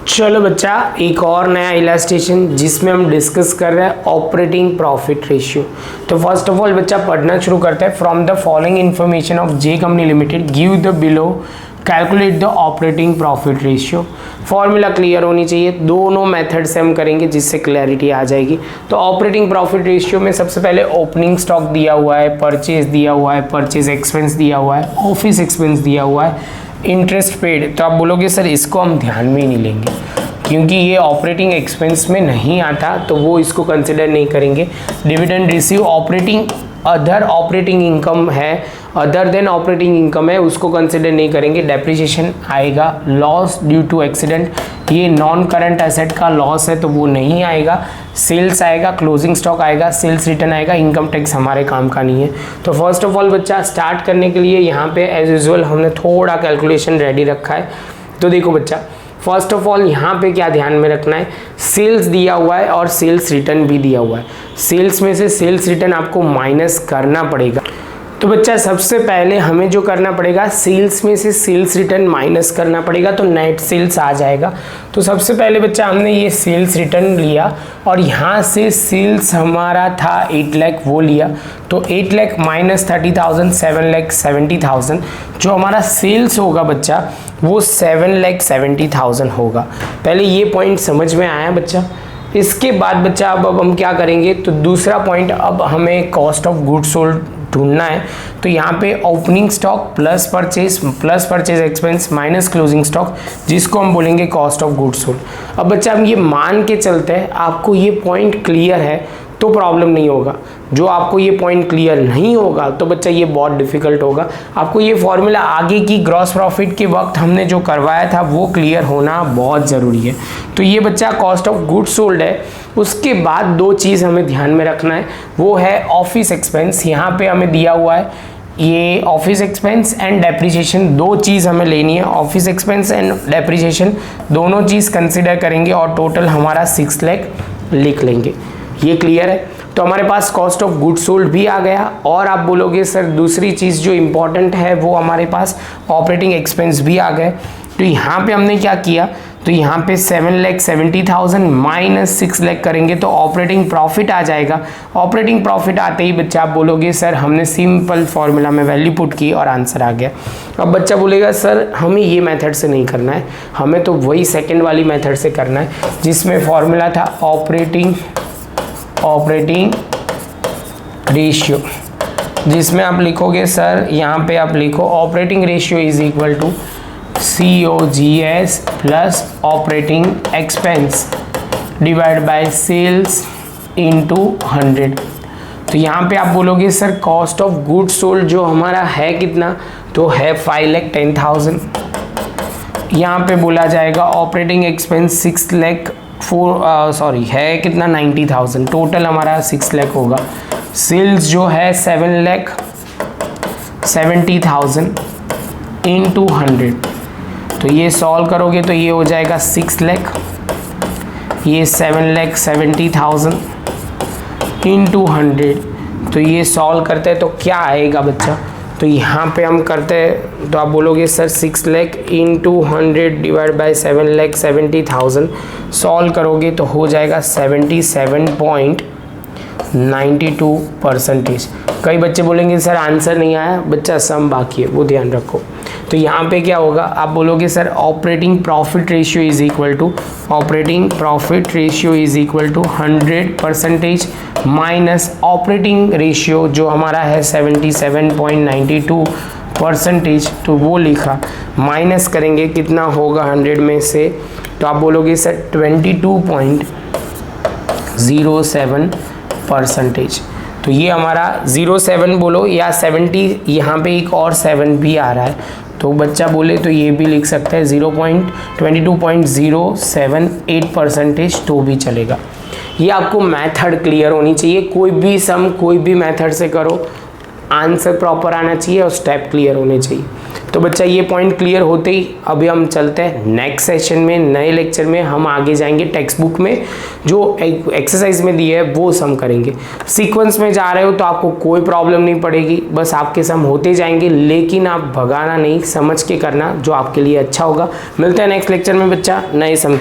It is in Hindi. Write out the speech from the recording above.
चलो बच्चा, एक और नया इलास्ट्रेशन जिसमें हम डिस्कस कर रहे हैं ऑपरेटिंग प्रॉफिट रेशियो। तो फर्स्ट ऑफ ऑल बच्चा पढ़ना शुरू करते हैं। From the following information of J company limited give the below calculate the operating profit ratio. Formula clear होनी चाहिए, दोनों मेथड से हम करेंगे जिससे क्लैरिटी आ जाएगी। तो ऑपरेटिंग प्रॉफिट रेशियो में सबसे पहले ओपनिंग स्टॉक दिया हुआ है, परचेज दिया हुआ है, परचेज एक्सपेंस दिया हुआ है, ऑफिस एक्सपेंस दिया हुआ है, इंटरेस्ट पेड। तो आप बोलोगे सर इसको हम ध्यान में ही नहीं लेंगे क्योंकि ये ऑपरेटिंग एक्सपेंस में नहीं आता, तो वो इसको कंसिडर नहीं करेंगे। Dividend receive operating other operating income है, अदर देन ऑपरेटिंग इनकम है, उसको कंसिडर नहीं करेंगे। डेप्रिसिएशन आएगा, लॉस ड्यू टू एक्सीडेंट, ये नॉन करंट एसेट का लॉस है तो वो नहीं आएगा। सेल्स आएगा, क्लोजिंग स्टॉक आएगा, सेल्स रिटर्न आएगा, इनकम टैक्स हमारे काम का नहीं है। तो फर्स्ट ऑफ ऑल बच्चा स्टार्ट करने के लिए यहाँ पे एज यूजुअल हमने थोड़ा कैलकुलेशन रेडी रखा है। तो देखो बच्चा, फर्स्ट ऑफ ऑल यहाँ पे क्या ध्यान में रखना है, सेल्स दिया हुआ है और सेल्स रिटर्न भी दिया हुआ है। सेल्स में से सेल्स रिटर्न आपको माइनस करना पड़ेगा। तो बच्चा सबसे पहले हमें जो करना पड़ेगा, सेल्स में से सेल्स रिटर्न माइनस करना पड़ेगा तो नेट सेल्स आ जाएगा। तो सबसे पहले बच्चा हमने ये सेल्स रिटर्न लिया और यहाँ से सेल्स हमारा था 8 लाख, वो लिया। तो 8 लाख माइनस 30,000 7 लाख 70,000, जो हमारा सेल्स होगा बच्चा वो 7 लाख 70,000 होगा। पहले ये पॉइंट समझ में आया बच्चा। इसके बाद बच्चा अब हम क्या करेंगे, तो दूसरा पॉइंट, अब हमें कॉस्ट ऑफ गुड्स सोल्ड ढूंढना है। तो यहाँ पे opening stock plus purchase expense minus closing stock, जिसको हम बोलेंगे कॉस्ट ऑफ गुड्स सोल्ड। अब बच्चा हम ये मान के चलते हैं आपको ये पॉइंट क्लियर है तो प्रॉब्लम नहीं होगा। जो आपको ये पॉइंट क्लियर नहीं होगा तो बच्चा ये बहुत डिफिकल्ट होगा। आपको ये फॉर्मूला आगे की ग्रॉस प्रॉफिट के वक्त हमने जो करवाया था वो क्लियर होना बहुत ज़रूरी है। तो ये बच्चा कॉस्ट ऑफ गुड्स सोल्ड है। उसके बाद दो चीज़ हमें ध्यान में रखना है, वो है ऑफिस एक्सपेंस। यहाँ पे हमें दिया हुआ है ये ऑफिस एक्सपेंस एंड डेप्रिसिएशन, दो चीज़ हमें लेनी है। ऑफिस एक्सपेंस एंड डेप्रिसिएशन दोनों चीज़ कंसिडर करेंगे और टोटल हमारा 6 लाख लिख लेंगे। ये क्लियर है। तो हमारे पास कॉस्ट ऑफ गुड्स सोल्ड भी आ गया। और आप बोलोगे सर दूसरी चीज़ जो इम्पोर्टेंट है वो हमारे पास ऑपरेटिंग एक्सपेंस भी आ गए। तो यहाँ पे हमने क्या किया, तो यहाँ पे 7 लाख 70,000 माइनस 6 लाख करेंगे तो ऑपरेटिंग प्रॉफिट आ जाएगा। ऑपरेटिंग प्रॉफिट आते ही बच्चा आप बोलोगे सर हमने सिंपल फॉर्मूला में वैल्यू पुट की और आंसर आ गया। अब बच्चा बोलेगा सर हमें ये मेथड से नहीं करना है, हमें तो वही सेकेंड वाली मेथड से करना है जिसमें फॉर्मूला था ऑपरेटिंग रेशियो, जिसमें आप लिखोगे सर यहाँ पे आप लिखो operating ratio is equal to COGS plus operating expense divide by sales into 100। तो यहाँ पे आप बोलोगे sir cost of goods sold जो हमारा है कितना, तो है 5,10,000। यहाँ पे बोला जाएगा ऑपरेटिंग एक्सपेंस 6 लाख है कितना 90,000, टोटल हमारा 6 लाख होगा। सेल्स जो है 7 लाख 70,000 इंटू 100। तो ये सॉल्व करोगे तो ये हो जाएगा 6 लाख, ये 7 लाख 70,000 इंटू 100। तो ये सॉल्व करते हैं तो क्या आएगा बच्चा, तो यहाँ पे हम करते हैं तो आप बोलोगे sir 6 lakh into 100 divide by 7 lakh 70,000, solve करोगे तो हो जाएगा 77.92%। कई बच्चे बोलेंगे सर आंसर नहीं आया, बच्चा सम बाकी है वो ध्यान रखो। तो यहाँ पे क्या होगा, आप बोलोगे sir operating profit ratio is equal to 100% minus operating ratio जो हमारा है 77.92%, तो वो लिखा, माइनस करेंगे कितना होगा 100 में से, तो आप बोलोगे सर 22.07%। तो ये हमारा 07 बोलो या 70, यहाँ पे एक और 7 भी आ रहा है तो बच्चा बोले तो ये भी लिख सकते हैं 22.078% तो भी चलेगा। ये आपको मेथड क्लियर होनी चाहिए, कोई भी सम कोई भी मेथड से करो, आंसर प्रॉपर आना चाहिए और स्टेप क्लियर होने चाहिए। तो बच्चा ये पॉइंट क्लियर होते ही अभी हम चलते हैं नेक्स्ट सेशन में, नए लेक्चर में हम आगे जाएंगे। टेक्स्ट बुक में जो एक्सरसाइज में दी है वो सम करेंगे। सीक्वेंस में जा रहे हो तो आपको कोई प्रॉब्लम नहीं पड़ेगी, बस आपके सम होते जाएंगे, लेकिन आप भगाना नहीं, समझ के करना जो आपके लिए अच्छा होगा। मिलते हैं नेक्स्ट लेक्चर में बच्चा नए सम के